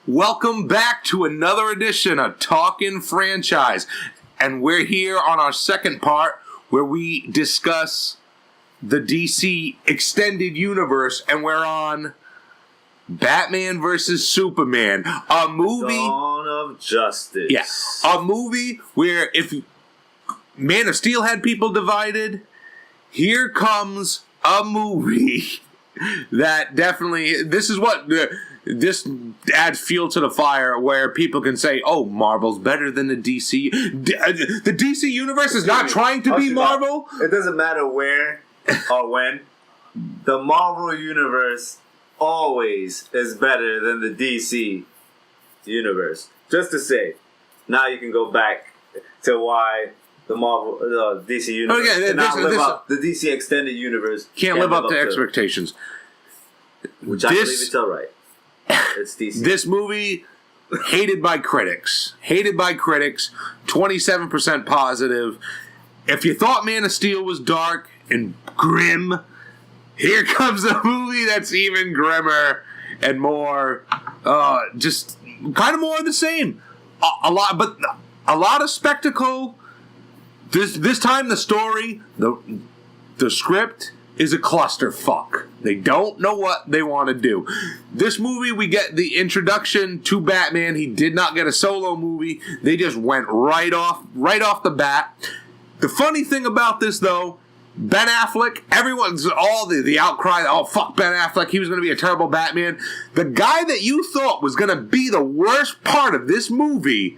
Welcome back to another edition of Talkin' Franchise. And we're here on our second part where we discuss the DC Extended Universe, and we're on Batman vs. Superman, a movie... Dawn of Justice. Yeah, a movie where if Man of Steel had people divided, here comes a movie that definitely... This is what... This adds fuel to the fire where people can say, oh, Marvel's better than the DC. The DC Universe is not trying to be Marvel. It doesn't matter where or when. The Marvel Universe always is better than the DC Universe. Just to say, now you can go back to why the Marvel, DC Universe the DC Extended Universe can't live up to expectations. Which I believe it's all right. It's DC. This movie, hated by critics. 27% positive. If you thought Man of Steel was dark and grim, here comes a movie that's even grimmer and more, just kind of more of the same. A lot of spectacle. This time the story, the script is a clusterfuck. They don't know what they want to do. This movie, we get the introduction to Batman. He did not get a solo movie. They just went right off the bat. The funny thing about this, though, Ben Affleck, everyone's all the outcry, oh, fuck Ben Affleck, he was going to be a terrible Batman. The guy that you thought was going to be the worst part of this movie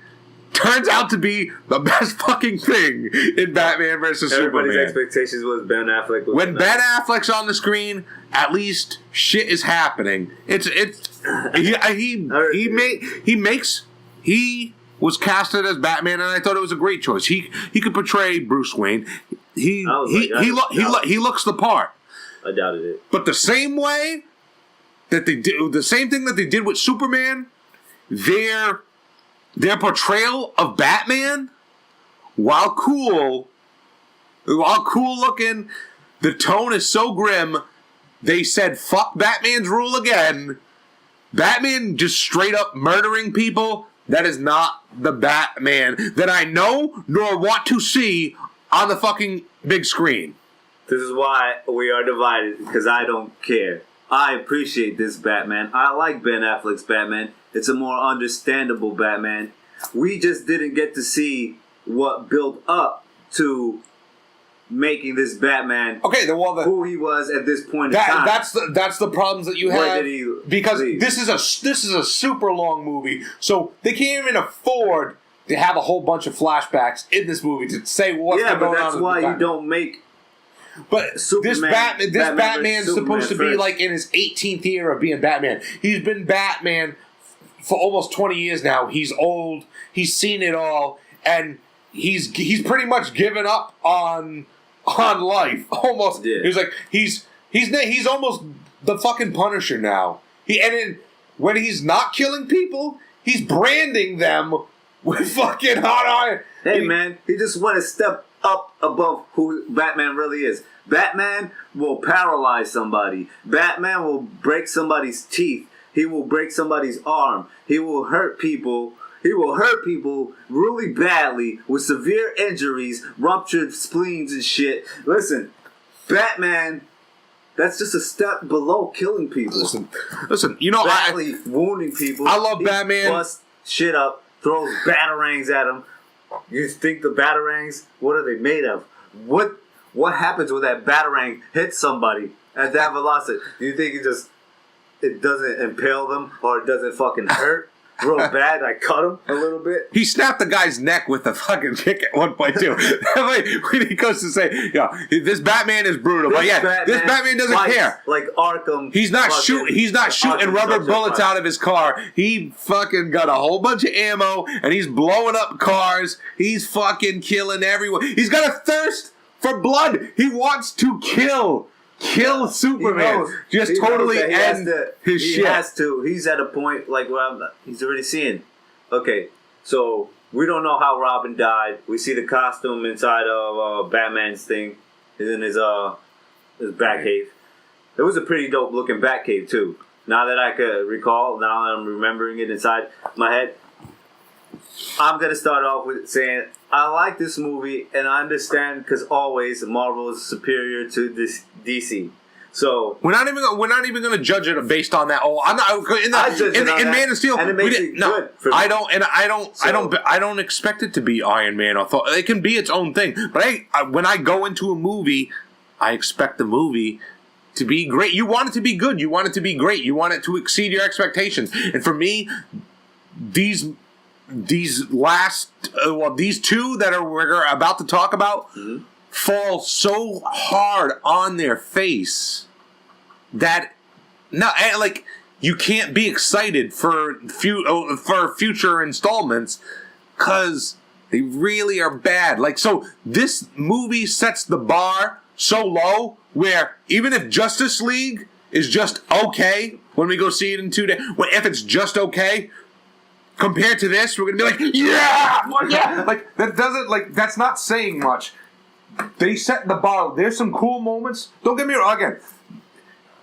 turns out to be the best fucking thing in Batman vs. Superman. Everybody's expectations was Ben Affleck. When Ben Affleck's on the screen, at least shit is happening. He was casted as Batman, and I thought it was a great choice. He could portray Bruce Wayne. He looks the part. I doubted it. But the same way that they did, the same thing that they did with Superman, their portrayal of Batman, while cool looking, the tone is so grim. They said, fuck Batman's rule again. Batman just straight up murdering people. That is not the Batman that I know nor want to see on the fucking big screen. This is why we are divided, because I don't care. I appreciate this Batman. I like Ben Affleck's Batman. It's a more understandable Batman. We just didn't get to see what built up to making this Batman who he was at this point in time. That's the problems that you have, because this is a super long movie, so they can't even afford to have a whole bunch of flashbacks in this movie to say what's going on. Yeah, but that's why you don't make. But Superman, this Batman's supposed to be like in his 18th year of being Batman. He's been Batman for almost 20 years now. He's old. He's seen it all, and he's pretty much given up on life. Almost. Yeah. He's like he's almost the fucking Punisher now. When he's not killing people, he's branding them with fucking hot iron. Hey man, he just went a step up above who Batman really is. Batman will paralyze somebody. Batman will break somebody's teeth. He will break somebody's arm. He will hurt people. He will hurt people really badly with severe injuries, ruptured spleens and shit. Listen, Batman, that's just a step below killing people. Listen. You know, badly wounding people. I love Batman. He busts shit up, throws batarangs at him. You think the batarangs? What are they made of? What happens when that batarang hits somebody at that velocity? Do you think it doesn't impale them or it doesn't fucking hurt real bad? I cut him a little bit. He snapped the guy's neck with a fucking kick at one point too. When he goes to say, this Batman is brutal, this Batman doesn't care. Like Arkham. He's not shooting rubber bullets out of his car. He fucking got a whole bunch of ammo and he's blowing up cars. He's fucking killing everyone. He's got a thirst for blood. He wants to kill Superman. Just totally end his shit. He has to. He's at a point where he's already seeing. Okay, so we don't know how Robin died. We see the costume inside of Batman's thing. Is in his Batcave. It was a pretty dope looking Batcave too. now that I could recall, now that I'm remembering it inside my head, I'm going to start off with saying I like this movie, and I understand because always Marvel is superior to this DC. So we're not even going to judge it based on that. Oh, I'm not in Man of Steel. And it makes it good for me. I don't expect it to be Iron Man. Or Thor. It can be its own thing. But when I go into a movie, I expect the movie to be great. You want it to be good. You want it to be great. You want it to exceed your expectations. And for me, these last these two that we're about to talk about. Mm-hmm. Fall so hard on their face that you can't be excited for future installments because they really are bad. So this movie sets the bar so low where even if Justice League is just okay when we go see it in 2 days, if it's just okay compared to this, we're gonna be like, yeah, that doesn't that's not saying much. They set the bar. There's some cool moments. Don't get me wrong. Again,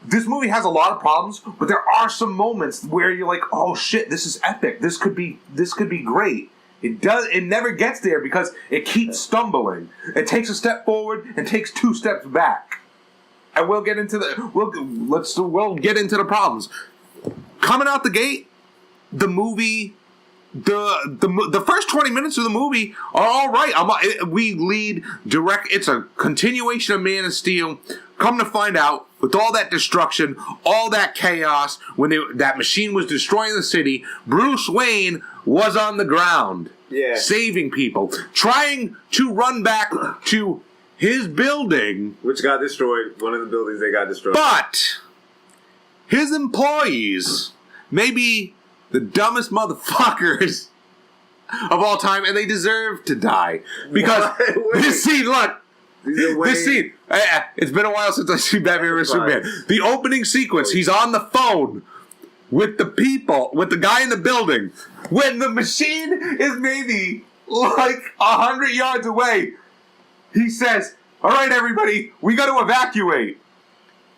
this movie has a lot of problems, but there are some moments where you're like, "Oh shit, this is epic. This could be great." It never gets there because it keeps stumbling. It takes a step forward and takes 2 steps back. And we'll get into we'll get into the problems. Coming out the gate, the movie. The first 20 minutes of the movie are all right. We lead direct. It's a continuation of Man of Steel. Come to find out, with all that destruction, all that chaos, when that machine was destroying the city, Bruce Wayne was on the ground, saving people, trying to run back to his building, which got destroyed. One of the buildings they got destroyed. But his employees, maybe the dumbest motherfuckers of all time, and they deserve to die. Because this scene, look, this scene, it's been a while since I've seen Batman vs. Superman. The opening sequence, he's on the phone with the people, with the guy in the building, when the machine is maybe 100 yards away. He says, "All right, everybody, we got to evacuate."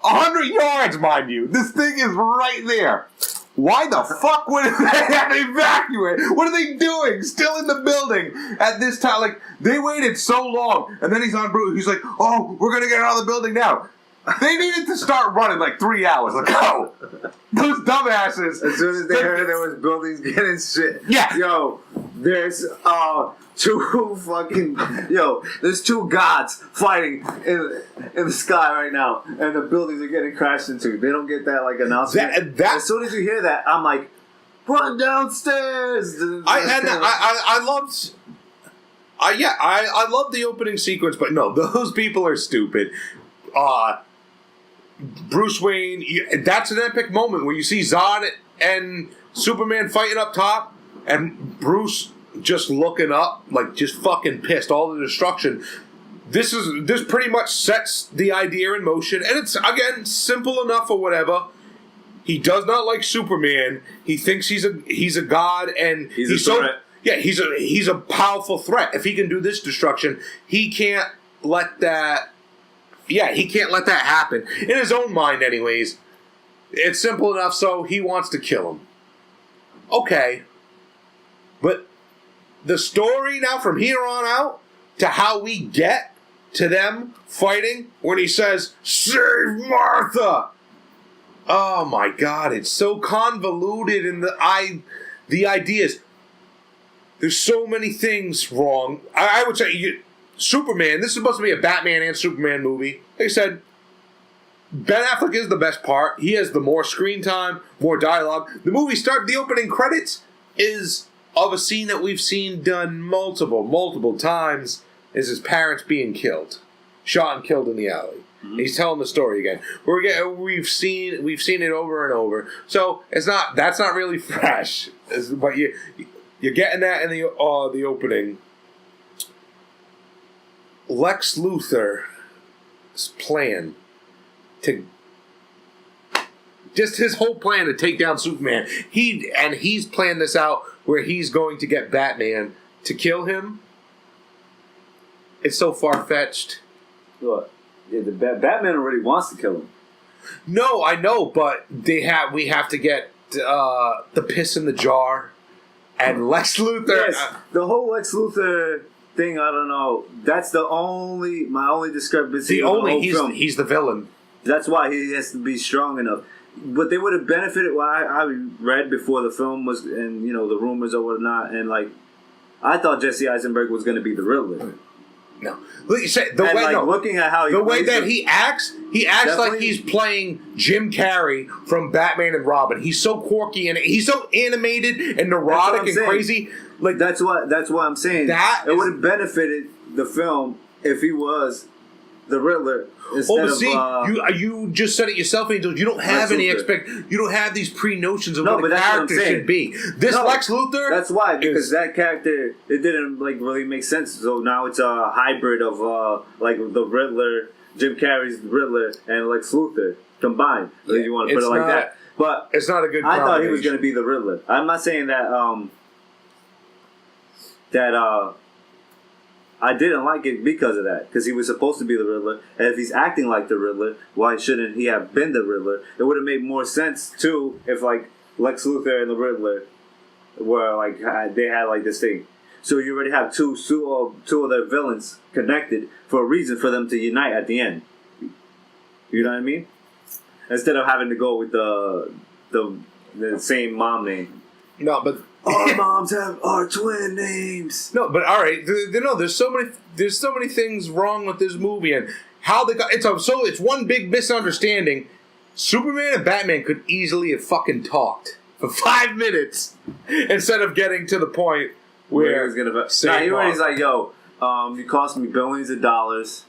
100 yards, mind you. This thing is right there. Why the fuck would they have to evacuate? What are they doing? Still in the building at this time? They waited so long, and then he's on Bruce. He's like, "Oh, we're gonna get out of the building now." They needed to start running 3 hours ago. Those dumbasses. As soon as they heard there was buildings getting shit. Yeah. Yo, there's there's 2 gods fighting in the sky right now, and the buildings are getting crashed into. They don't get that announcement. As soon as you hear that, I'm like, run downstairs. I love the opening sequence, but no, those people are stupid. Bruce Wayne, that's an epic moment where you see Zod and Superman fighting up top, and Bruce just looking up, just fucking pissed, all the destruction. This pretty much sets the idea in motion, and it's, again, simple enough or whatever. He does not like Superman. He thinks he's a god, and he's a threat. Yeah, he's a powerful threat. If he can do this destruction, he can't let that. Yeah, he can't let that happen. In his own mind, anyways. It's simple enough, so he wants to kill him. Okay. But the story now from here on out to how we get to them fighting when he says, "Save Martha!" Oh my God, it's so convoluted in the ideas. There's so many things wrong. I would say... Superman, this is supposed to be a Batman and Superman movie. Like I said, Ben Affleck is the best part. He has the more screen time, more dialogue. The opening credits is of a scene that we've seen done multiple times, is his parents being killed. Shot and killed in the alley. Mm-hmm. He's telling the story again. We've seen it over and over. So that's not really fresh. But you're getting that in the opening. Lex Luthor's plan his whole plan to take down Superman. He's planned this out where he's going to get Batman to kill him. It's so far-fetched. What? Yeah, Batman already wants to kill him. No, I know, but we have to get the piss in the jar and Lex Luthor. Yes, the whole Lex Luthor thing, I don't know. That's my only discrepancy. He's the villain. That's why he has to be strong enough. But they would have benefited. What I read before the film was, and the rumors or whatnot, and like I thought Jesse Eisenberg was going to be the Riddler. No, looking at how he acts like he's playing Jim Carrey from Batman and Robin. He's so quirky and he's so animated and neurotic and crazy. Like that's what I'm saying. It would have benefited the film if he was the Riddler. You just said it yourself, Angel. You don't have You don't have these pre-notions of what a character should be. Lex Luthor. That's why, because that character, it didn't really make sense. So now it's a hybrid of the Riddler, Jim Carrey's Riddler, and Lex Luthor combined. Yeah, if you want to put it like that. But it's not a good. I thought he was going to be the Riddler. I'm not saying that. I didn't like it because of that, because he was supposed to be the Riddler, and if he's acting like the Riddler, why shouldn't he have been the Riddler? It would have made more sense too if Lex Luthor and the Riddler were they had this thing. So you already have two of their villains connected for a reason for them to unite at the end. You know what I mean? Instead of having to go with the same mom name. No, but our moms have our twin names. No, but all right. There's so many things wrong with this movie, and how they got it's one big misunderstanding. Superman and Batman could easily have fucking talked for 5 minutes instead of getting to the point where he's gonna say, he's like, "Yo, you cost me billions of dollars,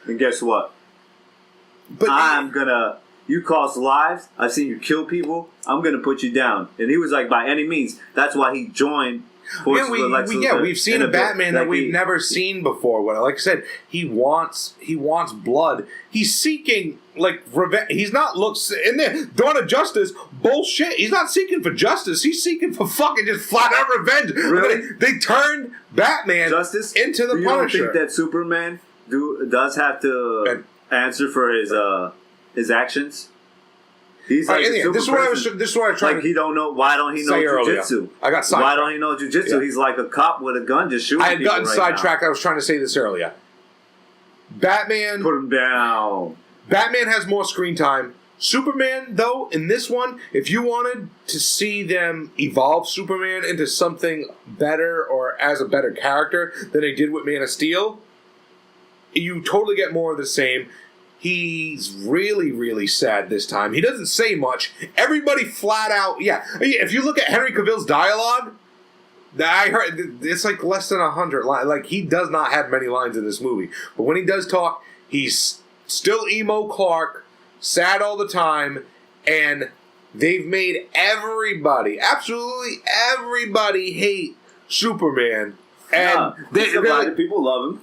and guess what? But you cost lives. I've seen you kill people. I'm going to put you down." And he was like, by any means. That's why he joined forces with Lex Luthor. We've seen a Batman that we've never seen before. Like I said, he wants blood. He's seeking revenge. He's not in there. Dawn of Justice, bullshit. He's not seeking for justice. He's seeking for fucking just flat out revenge. Really? They turned Batman into the Punisher. You don't think that Superman does have to answer for his actions? He's this is what I was trying. He don't know. Why don't he know jujitsu? I got sidetracked. Why don't he know jujitsu? Yeah. He's like a cop with a gun, just shooting. I had gotten sidetracked. I was trying to say this earlier. Batman, put him down. Batman has more screen time. Superman, though, in this one, if you wanted to see them evolve Superman into something better or as a better character than they did with Man of Steel, you totally get more of the same. He's really, really sad this time. He doesn't say much. Everybody flat out, yeah. If you look at Henry Cavill's dialogue, I heard it's less than 100 lines. He does not have many lines in this movie. But when he does talk, he's still emo Clark, sad all the time, and they've made absolutely everybody hate Superman. And people love him.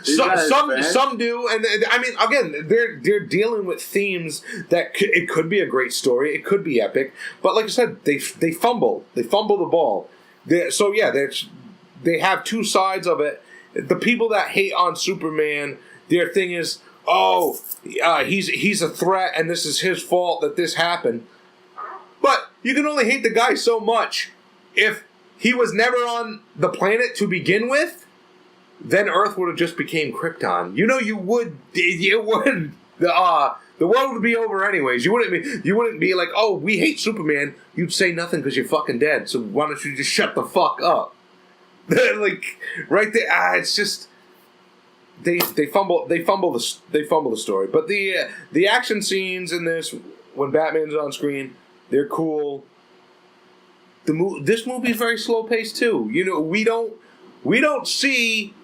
Some do, and I mean, again, they're dealing with themes that it could be a great story, it could be epic, but like I said, they fumble the ball. They have two sides of it. The people that hate on Superman, their thing is, he's a threat, and this is his fault that this happened. But you can only hate the guy so much. If he was never on the planet to begin with, then Earth would have just became Krypton. You would. The world would be over anyways. You wouldn't be like, oh, we hate Superman. You'd say nothing because you're fucking dead. So why don't you just shut the fuck up? Right there. It's just they fumble the story. But the action scenes in this, when Batman's on screen, they're cool. This movie is very slow paced too. We don't see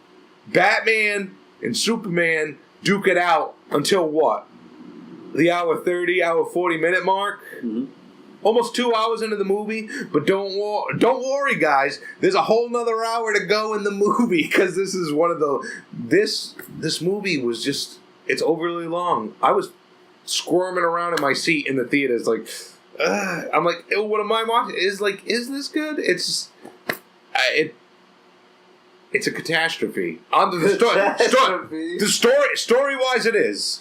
Batman and Superman duke it out until what? The hour 30, hour 40 minute mark? Mm-hmm. Almost 2 hours into the movie, but don't worry, guys. There's a whole nother hour to go in the movie, because this is one of this movie was just, it's overly long. I was squirming around in my seat in the theaters, I'm like, what am I watching? Is this good? It's a catastrophe. Story wise, it is.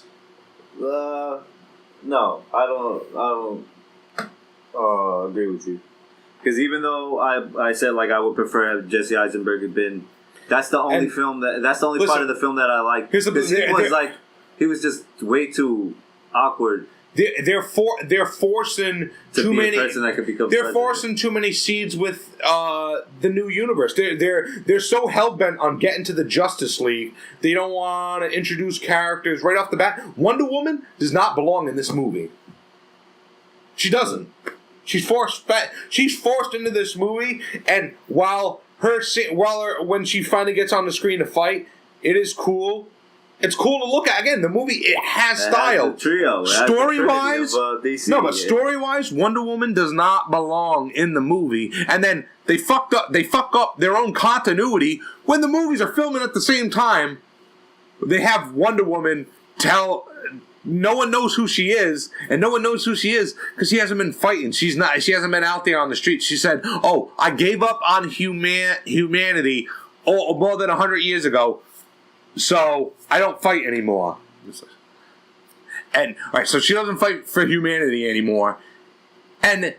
No, I don't agree with you. Because even though I said like I would prefer have Jesse Eisenberg had been, that's the only that's the only part of the film that I like. Because he was just way too awkward. They're forcing too many. They're forcing too many seeds with the new universe. They're so hell bent on getting to the Justice League. They don't want to introduce characters right off the bat. Wonder Woman does not belong in this movie. She doesn't. She's forced into this movie, and when she finally gets on the screen to fight, it is cool. It's cool to look at. Again, the movie, it has style. Has a trio. Story-wise, DC, but story-wise, Wonder Woman does not belong in the movie. And then they fuck up their own continuity when the movies are filming at the same time. They have Wonder Woman tell. No one knows who she is, and no one knows who she is because she hasn't been fighting. She hasn't been out there on the streets. She said, "Oh, I gave up on humanity more than 100 years ago, so I don't fight anymore." And all right, so she doesn't fight for humanity anymore. And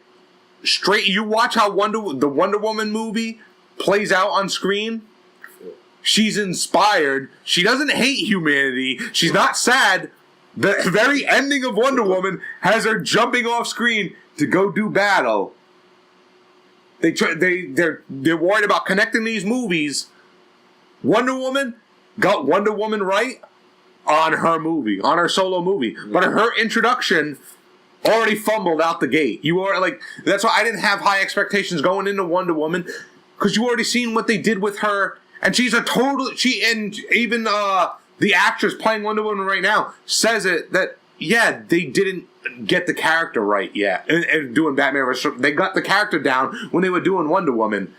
you watch how the Wonder Woman movie plays out on screen. She's inspired. She doesn't hate humanity. She's not sad. The very ending of Wonder Woman has her jumping off screen to go do battle. They're worried about connecting these movies. Wonder Woman got Wonder Woman right on her solo movie, but her introduction already fumbled out the gate. That's why I didn't have high expectations going into Wonder Woman because you already seen what they did with her, and even the actress playing Wonder Woman right now says they didn't get the character right yet. And doing Batman vs. They got the character down when they were doing Wonder Woman.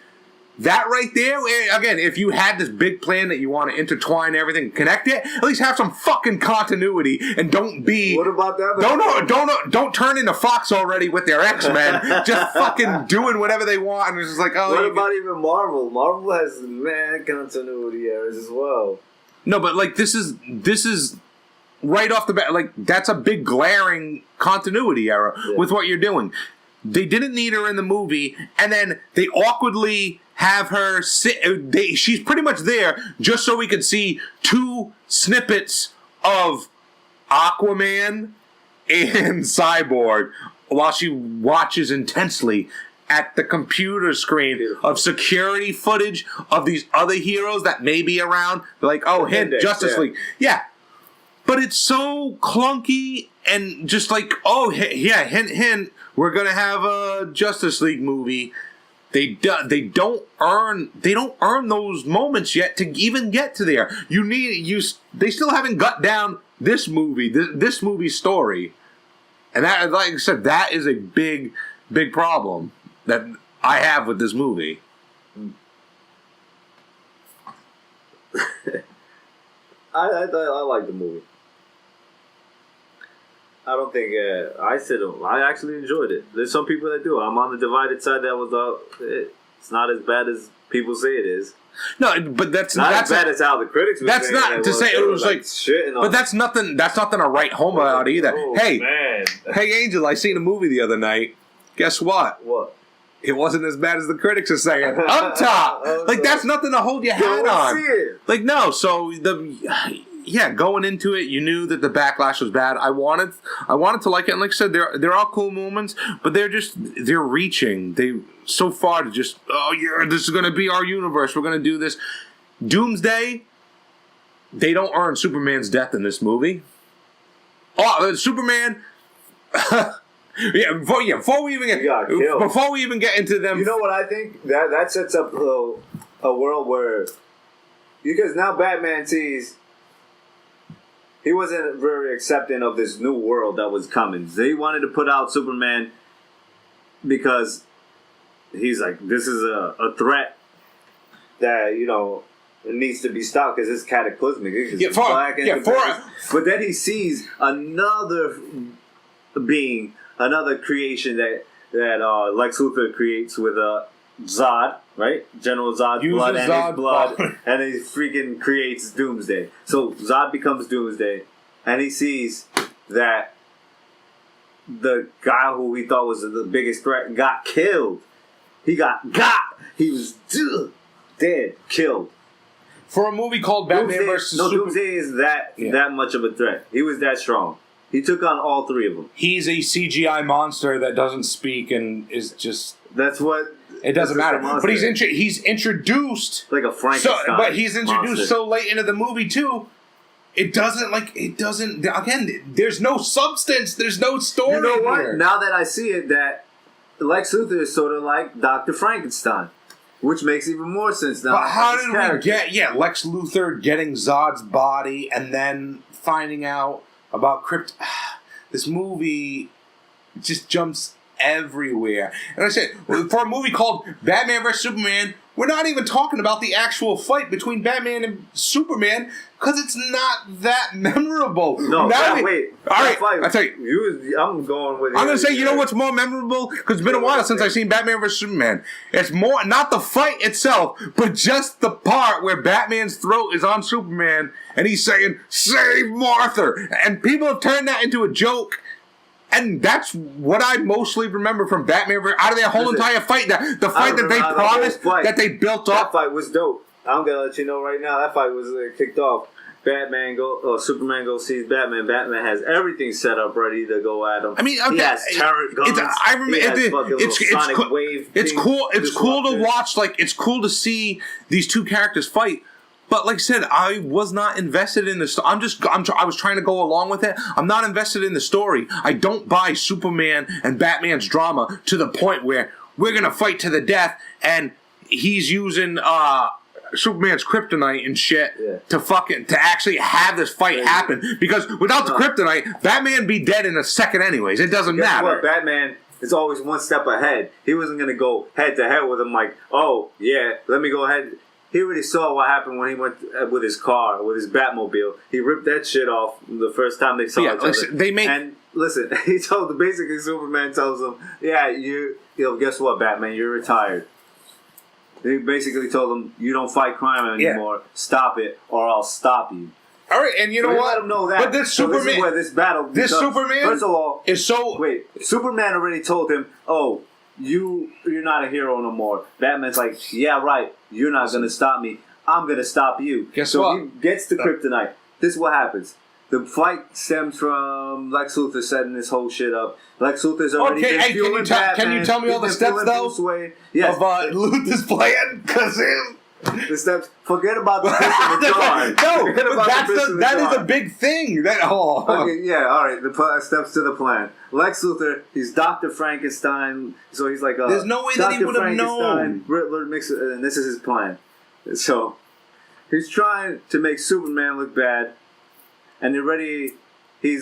That right there, again, if you had this big plan that you want to intertwine everything, connect it, at least have some fucking continuity and don't be. What about that? Don't turn into Fox already with their X-Men, just fucking doing whatever they want. And it's just like, oh. What about even Marvel? Marvel has mad continuity errors as well. No, but like this is right off the bat. Like that's a big glaring continuity error with what you're doing. They didn't need her in the movie, and then they awkwardly have her sit. She's pretty much there just so we could see two snippets of Aquaman and Cyborg while she watches intensely at the computer screen of security footage of these other heroes that may be around. They're like, oh, hint, Justice League. Yeah. But it's so clunky and just like, oh, yeah, hint, we're going to have a Justice League movie. They don't earn those moments yet to even get to there. They still haven't got down this movie's story. And that, like I said, that is a big problem that I have with this movie. I like the movie. I don't think I actually enjoyed it. There's some people that do. I'm on the divided side that was it's not as bad as people say it is. No, but that's as bad as how the critics were that's saying not to say it was like shit. But that's nothing to write home about either. Oh, hey, man. Hey, Angel, I seen a movie the other night. Guess what? What? It wasn't as bad as the critics are saying. Up top, like that's nothing to hold your hat on. See it. Like no, so going into it, you knew that the backlash was bad. I wanted to like it, and like I said, there are cool moments, but they're reaching so far to just this is gonna be our universe. We're gonna do this. Doomsday. They don't earn Superman's death in this movie. Oh, Superman. Before we even get into them, you know what I think that sets up a world where, because now Batman sees he wasn't very accepting of this new world that was coming. They wanted to put out Superman because he's like, this is a threat that it needs to be stopped because it's cataclysmic. But then he sees another being. Another creation that Lex Luthor creates with Zod, right? General Zod's blood and his blood, and he freaking creates Doomsday. So Zod becomes Doomsday, and he sees that the guy who he thought was the biggest threat got killed. He was dead, killed. For a movie called Batman vs. Superman. Doomsday is that much of a threat. He was that strong. He took on all three of them. He's a CGI monster that doesn't speak and is just... That's what... It doesn't matter. But he's introduced... Like a Frankenstein but he's introduced monster. so late into the movie, too. It doesn't... Again, there's no substance. There's no story. You know what? Here. Now that I see it, that Lex Luthor is sort of like Dr. Frankenstein. Which makes even more sense now. But how did we get... Lex Luthor getting Zod's body and then finding out about This movie just jumps everywhere. And I said, for a movie called Batman vs. Superman, we're not even talking about the actual fight between Batman and Superman because it's not that memorable. No, wait. All right, fight, I'll tell you. I'm going with it. I'm going to say, you know what's more memorable? Because it's been a while since I've seen Batman vs. Superman. It's more, not the fight itself, but just the part where Batman's throat is on Superman and he's saying, "Save Martha!" And people have turned that into a joke. And that's what I mostly remember from Batman out of that whole entire fight. The fight that they promised, that they built up. That fight was dope. I'm going to let you know right now, that fight was kicked off. Superman goes sees Batman. Batman has everything set up ready to go at him. I mean, he has turret guns. It's cool. It's cool to watch. Like, it's cool to see these two characters fight. But like I said, I was not invested in the story. I was trying to go along with it. I'm not invested in the story. I don't buy Superman and Batman's drama to the point where we're gonna fight to the death and he's using Superman's kryptonite and shit to actually have this fight happen. Because without the kryptonite, Batman be dead in a second anyways. It doesn't matter. What? Batman is always one step ahead. He wasn't gonna go head to head with him like, oh yeah, let me go ahead. He already saw what happened when he went with his car, with his Batmobile. He ripped that shit off the first time they saw each other. And listen, basically Superman tells him, guess what, Batman, you're retired. He basically told him, you don't fight crime anymore. Stop it, or I'll stop you. All right, and you know what? Let him know that. But this Superman, this is where this battle. Superman, first of all, is so. Wait, Superman already told him, "Oh, you're not a hero no more." Batman's like, "Yeah, right. You're not gonna stop me. I'm gonna stop you." Guess what? He gets the kryptonite. This is what happens. The fight stems from Lex Luthor setting this whole shit up. Lex Luthor's already been fueling Batman. Can you tell me all the steps, though, yes. of Luthor's plan? Because the steps. Forget about the piss in the jar. No, that is a big thing. Okay, yeah, all right. The steps to the plan. Lex Luthor, he's Dr. Frankenstein, so he's like there's no way that he would have known. Riddler and this is his plan. So he's trying to make Superman look bad, and he's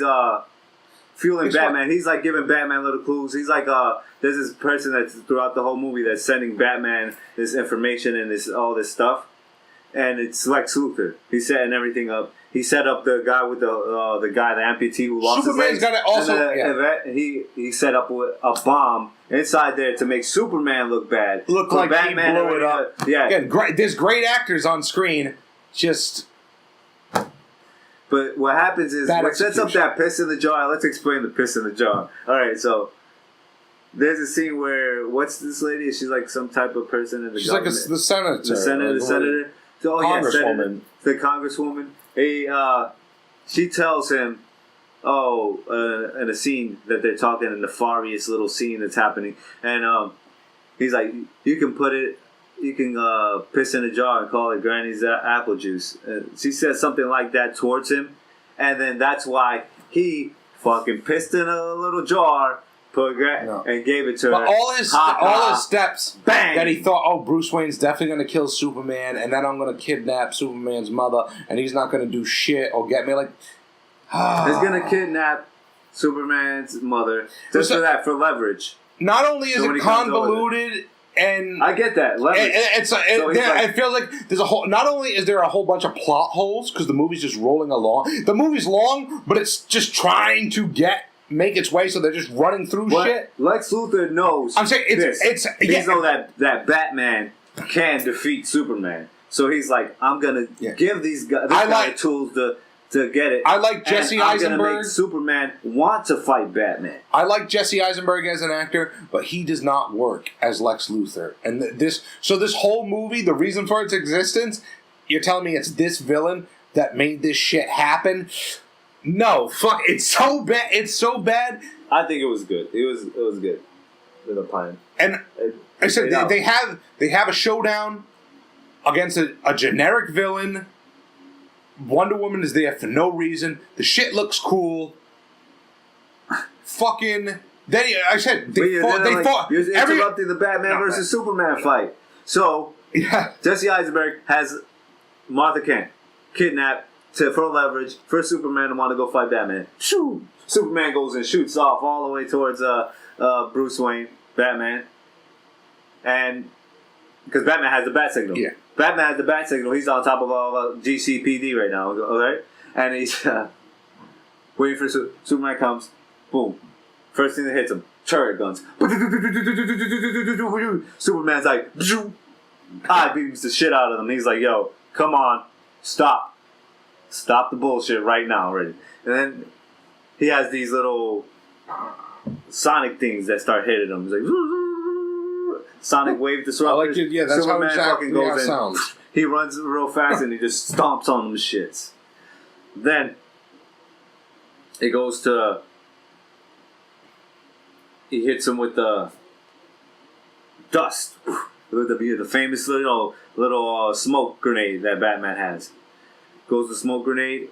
fueling Batman. He's like giving Batman little clues. He's like there's this person that's throughout the whole movie that's sending Batman this information and all this stuff, and it's Lex Luthor. He's setting everything up. He set up the guy with the amputee who lost Superman's his legs. got it also. He set up a bomb inside there to make Superman look bad. Look like Batman he blew it up. Yeah, again, there's great actors on screen. Just. But what happens is what sets up that piss in the jar. Let's explain the piss in the jar. All right, so there's a scene where what's this lady? She's like some type of person in the government. She's like the senator. The senator. So, Congresswoman. The congresswoman. She tells him, in a scene that they're talking, a nefarious little scene that's happening, and he's like, you can piss in a jar and call it Granny's apple juice. She says something like that towards him, and then that's why he fucking pissed in a little jar, and gave it to her. All his steps bang, that he thought, Bruce Wayne's definitely going to kill Superman, and then I'm going to kidnap Superman's mother, and he's not going to do shit or get me. He's going to kidnap Superman's mother just for leverage. Not only is it convoluted. And I get that. I feel like there's a whole. Not only is there a whole bunch of plot holes because the movie's just rolling along. The movie's long, but it's just trying to make its way, so they're just running through shit. Lex Luthor knows. I'm saying he knows that Batman can defeat Superman. So he's like, I'm gonna give these guys tools to to get it. I like Jesse and I'm Eisenberg. gonna make Superman want to fight Batman. I like Jesse Eisenberg as an actor, but he does not work as Lex Luthor. And this whole movie, the reason for its existence, you're telling me it's this villain that made this shit happen? No, fuck, it's so bad. It's so bad. I think it was good. It was good. With a plan. And I said they have a showdown against a generic villain. Wonder Woman is there for no reason. The shit looks cool. Fucking. Then I said they fought. You're interrupting the Batman versus Superman fight. So Jesse Eisenberg has Martha Kent kidnapped for leverage for Superman to want to go fight Batman. Shoo! Superman goes and shoots off all the way towards Bruce Wayne, Batman, and because Batman has the bat signal. Yeah. Batman has the bat signal. He's on top of all GCPD right now. Okay, and he's waiting for Superman comes. Boom! First thing that hits him, turret guns. Superman's like, beats the shit out of them. He's like, "Yo, come on, stop the bullshit right now, already." And then he has these little sonic things that start hitting him. He's like, sonic wave disruptors. I like it. Yeah, that's Superman how exactly fucking goes in. Sounds. He runs real fast and he just stomps on them shits. Then it goes to. He hits him with the dust, with the famous little smoke grenade that Batman has. Goes the smoke grenade.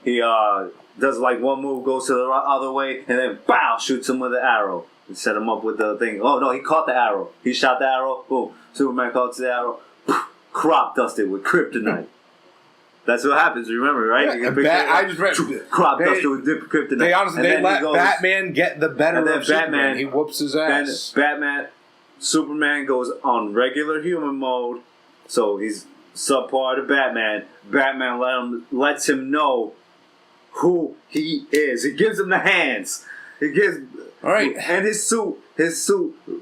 He does like one move, goes to the other way, and then bow, shoots him with an arrow. And set him up with the thing. Oh no, he caught the arrow. He shot the arrow. Boom. Superman caught the arrow. Crop dusted with kryptonite. That's what happens. Remember, right? Yeah, I just read crop dusted with kryptonite. They honestly let Batman get the better of Superman. He whoops his ass. Then Superman goes on regular human mode, so he's subpar to Batman. Batman lets him know who he is. He gives him the hands. He gives. All right, and his suit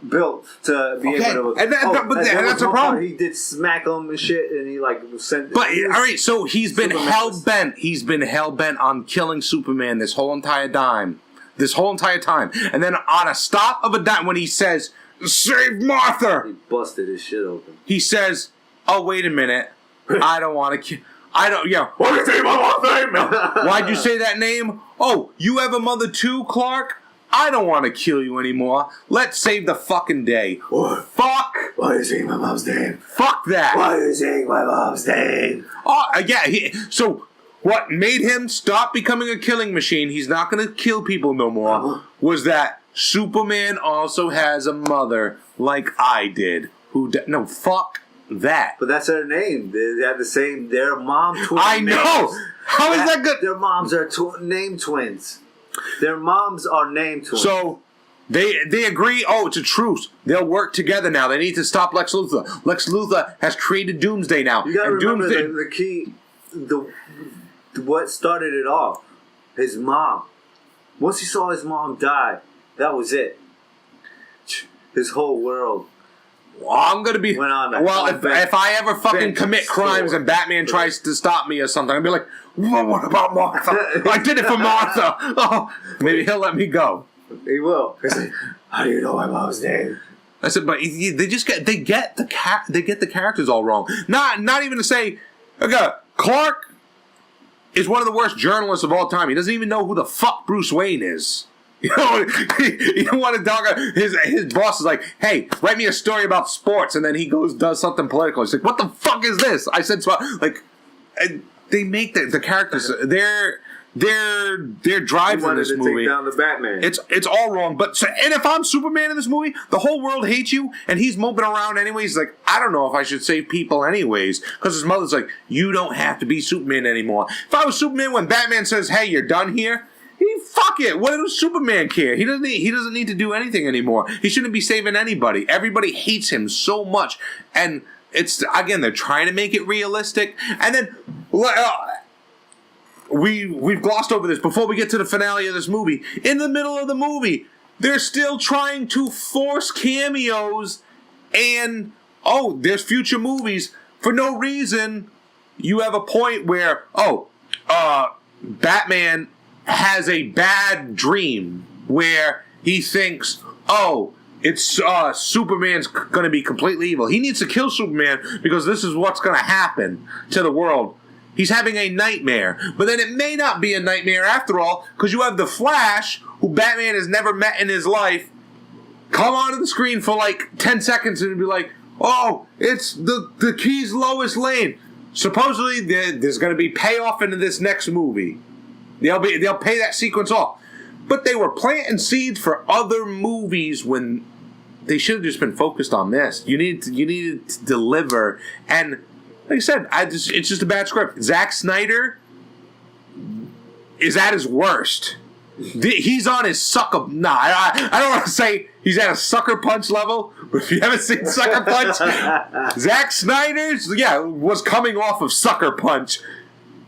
built to be able to. But that's a problem. He did smack him and shit, and he like sent. But all right, so he's been hell bent. He's been hell bent on killing Superman this whole entire time, and then on a stop of a dime, when he says, "Save Martha," he busted his shit open. He says, "Oh, wait a minute, I don't want to kill." I don't, yeah. Why'd you say that name? Oh, you have a mother too, Clark? I don't want to kill you anymore. Let's save the fucking day. What? Fuck. Why are you saying my mom's name? Fuck that. Why are you saying my mom's name? Oh, yeah. So, what made him stop becoming a killing machine, he's not going to kill people no more, was that Superman also has a mother like I did. No, fuck that. But that's her name. They have the same. Their mom twins. I know. How is that good? Their moms are name twins. Their moms are name twins. So they agree. Oh, it's a truce. They'll work together now. They need to stop Lex Luthor. Lex Luthor has created Doomsday now. You gotta remember the key. What started it off? His mom. Once he saw his mom die, that was it. His whole world. Well, I'm gonna be. Well, if I ever fucking commit crimes and Batman tries to stop me or something, I'll be like, well, what about Martha? I did it for Martha. Oh, maybe he'll let me go. He will. How do you know my mom's name? I said, but they get the characters all wrong. Not even to say, okay, Clark is one of the worst journalists of all time. He doesn't even know who the fuck Bruce Wayne is. You know, you don't want to dog. His boss is like, "Hey, write me a story about sports," and then he does something political. He's like, "What the fuck is this?" I said, like, they make the characters their drives in this movie. Take down the Batman. It's all wrong. But and if I'm Superman in this movie, the whole world hates you, and he's moping around anyways. He's like, I don't know if I should save people anyways, because his mother's like, you don't have to be Superman anymore. If I was Superman, when Batman says, "Hey, you're done here," fuck it. What does Superman care? He doesn't need to do anything anymore. He shouldn't be saving anybody. Everybody hates him so much, and it's again they're trying to make it realistic. And then we've glossed over this before we get to the finale of this movie. In the middle of the movie, they're still trying to force cameos, and there's future movies for no reason. You have a point where Batman has a bad dream where he thinks, oh, it's Superman's going to be completely evil. He needs to kill Superman because this is what's going to happen to the world. He's having a nightmare. But then it may not be a nightmare after all, because you have the Flash, who Batman has never met in his life, come onto the screen for like 10 seconds and be like, oh, it's the Key's Lois Lane. Supposedly, there's going to be payoff into this next movie. They'll pay that sequence off. But they were planting seeds for other movies when they should have just been focused on this. You needed to deliver. And like I said, it's just a bad script. Zack Snyder is at his worst. He's on his sucker. Nah, I don't want to say he's at a Sucker Punch level, but if you haven't seen Sucker Punch, Zack Snyder's was coming off of Sucker Punch.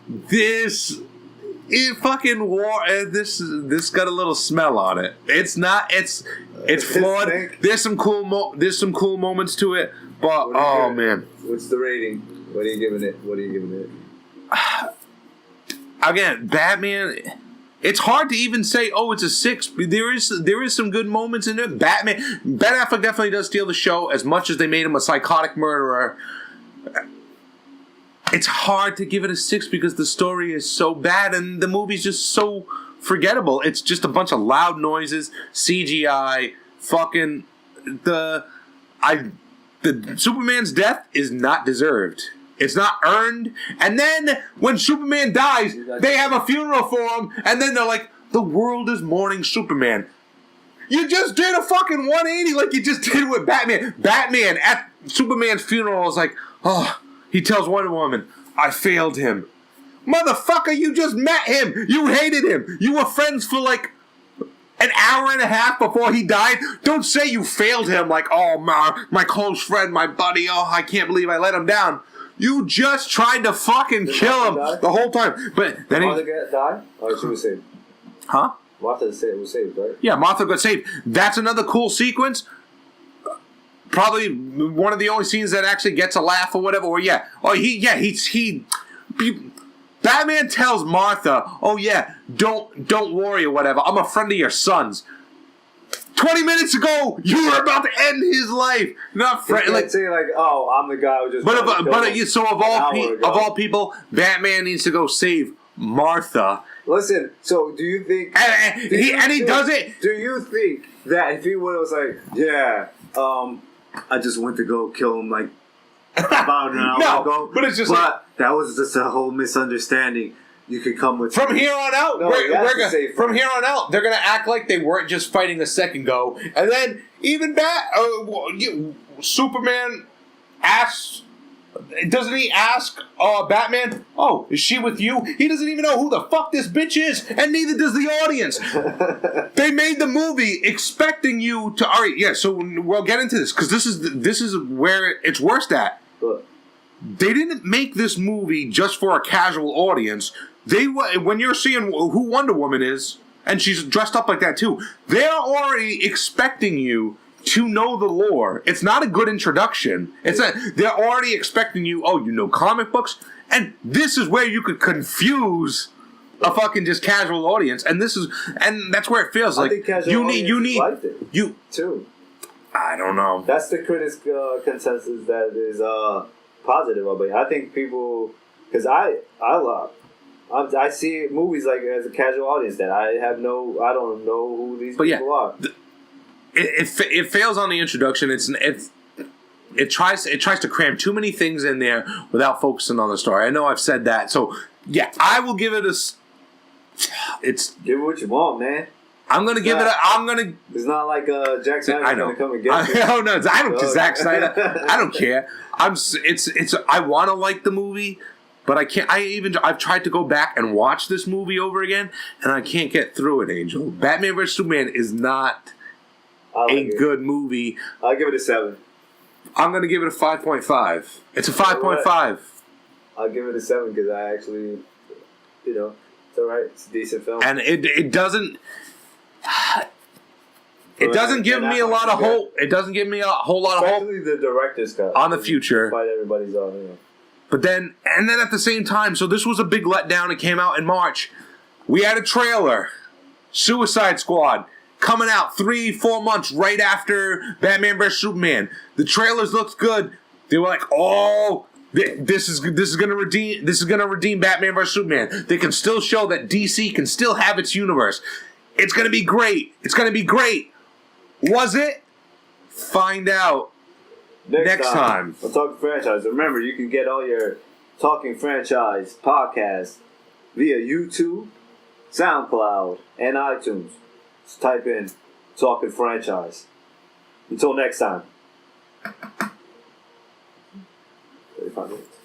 This fucking war. This got a little smell on it. It's not. It's flawed. There's some cool moments to it, but man. What's the rating? What are you giving it? Again, Batman. It's hard to even say, oh, it's a 6. There is some good moments in it. Ben Affleck definitely does steal the show as much as they made him a psychotic murderer. It's hard to give it a 6 because the story is so bad and the movie's just so forgettable. It's just a bunch of loud noises, CGI, fucking the Superman's death is not deserved. It's not earned. And then when Superman dies, they have a funeral for him, and then they're like, the world is mourning Superman. You just did a fucking 180 like you just did with Batman. Batman at Superman's funeral is like, oh, he tells Wonder Woman, I failed him. Motherfucker, you just met him. You hated him. You were friends for like an hour and a half before he died. Don't say you failed him like, oh, my close friend, my buddy, oh, I can't believe I let him down. You just tried to fucking kill him the whole time. But then Martha died? Or she was saved? Huh? Martha was saved, right? Yeah, Martha got saved. That's another cool sequence. Probably one of the only scenes that actually gets a laugh or whatever. Or Batman tells Martha, oh yeah, don't worry or whatever. I'm a friend of your son's. 20 minutes ago, you were about to end his life. Not like say like, oh, I'm the guy who just. So of all people, Batman needs to go save Martha. Listen, so do you think? He does it. Do you think that if he would have was like, yeah, I just went to go kill him like about an hour ago, but it's just that was just a whole misunderstanding. You could come with from here on out. From here on out, they're gonna act like they weren't just fighting a second ago, and then even Superman asks. Doesn't he ask Batman, oh, is she with you? He doesn't even know who the fuck this bitch is, and neither does the audience. They made the movie expecting you to. All right, yeah. So we'll get into this because this is where it's worst at. What? They didn't make this movie just for a casual audience. When you're seeing who Wonder Woman is, and she's dressed up like that too, they're already expecting you to know the lore. It's not a good introduction. They're already expecting you, oh, you know comic books, and this is where you could confuse a fucking just casual audience, and that's where it feels like you need liked it too. I don't know. That's the critics' consensus that is positive about it. I think people, because I see movies like as a casual audience that I don't know who these people are. It fails on the introduction. It tries to cram too many things in there without focusing on the story. I know I've said that. So yeah, I will give it a. Give it what you want, man. I'm gonna give it a. I'm gonna. It's not like Jack Snyder's gonna come and get you. Oh no, I don't. Zack Snyder. I don't care. I want to like the movie, but I can't. I've tried to go back and watch this movie over again, and I can't get through it. Angel, Batman vs Superman is not a good movie. I'll give it a 7. I'm gonna give it a 5.5. It's a 5.5. I'll give it a 7 because I actually, it's alright. It's a decent film, and it doesn't. It doesn't give me a lot of hope. It doesn't give me a whole lot of hope. Especially the director's cut on the future. Despite everybody's on. But then at the same time, so this was a big letdown. It came out in March. We had a trailer, Suicide Squad, coming out 3-4 months right after Batman vs Superman. The trailers looked good. They were like, "Oh, this is gonna redeem Batman vs Superman." They can still show that DC can still have its universe. It's gonna be great. It's gonna be great. Was it? Find out next time. We'll talk franchise. Remember, you can get all your Talking Franchise podcasts via YouTube, SoundCloud, and iTunes. Just type in Talking Franchise. Until next time. 35 minutes.